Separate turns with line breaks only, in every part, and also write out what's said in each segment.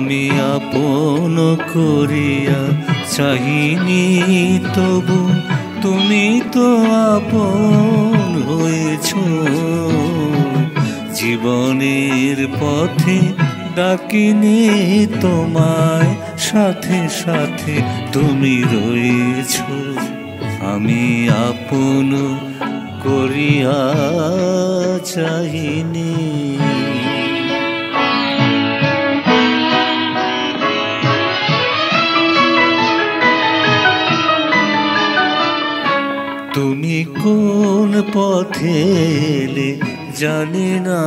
আমি আপন করিয়া চাহিনি, তবু তুমি তো আপন হয়েছ। জীবনের পথে ডাকিনি তোমায়, সাথে সাথে তুমি রয়েছ। আমি আপন করিয়া চাহিনি। তুমি কোন পথে এলে জানি না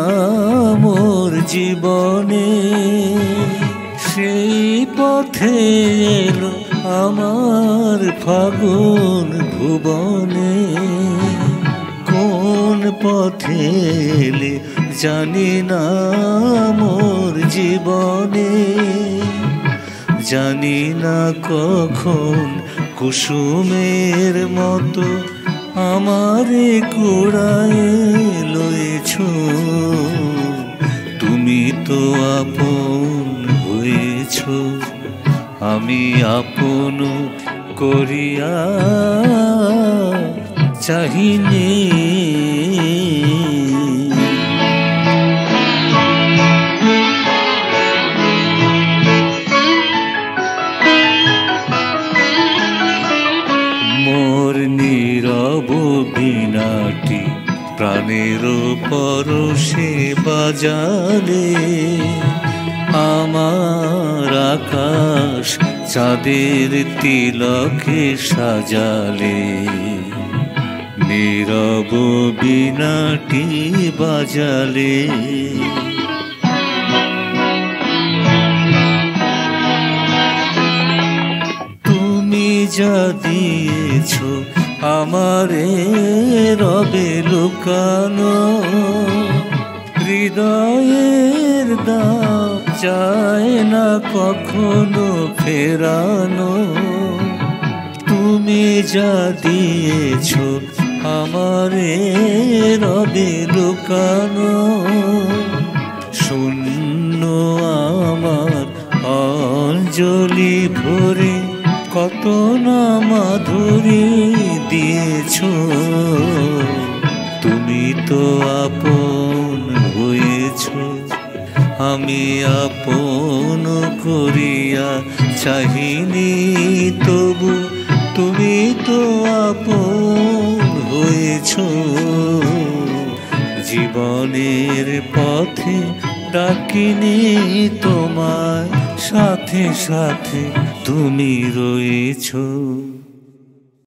মোর জীবনে, সেই পথে এলো আমার ফাগুন ভুবনে। কোন পথে এলে জানি না মোর জীবনে, জানি না কখন কুসুমের মতো আমারে কুড়ায় লয়েছ। তুমি তো আপন হয়েছ, আমি আপন করিয়া চাহিনি। মোর নীরব বীণাটি প্রাণের পরশে বাজালে, আমার আকাশ চাঁদের তিলকে সাজালে। নীরব বীণাটি বাজালে, তুমি যা দিয়েছ আমারে রবে লুকানো। হৃদয়ের দাম চায় না কখনো ফেরানো। তুমি যা দিয়েছ আমারে রবে লুকানো। শূন্য আমার অঞ্জলি ভরে কত না মাধুরী দিয়েছ। তুমি তো আপন হয়েছ, আমি আপন করিয়া চাহিনি, তবু তুমি তো আপন হয়েছ। জীবনের পথে ডাকিনি তোমায়, সাথে সাথে তুমি রয়েছ।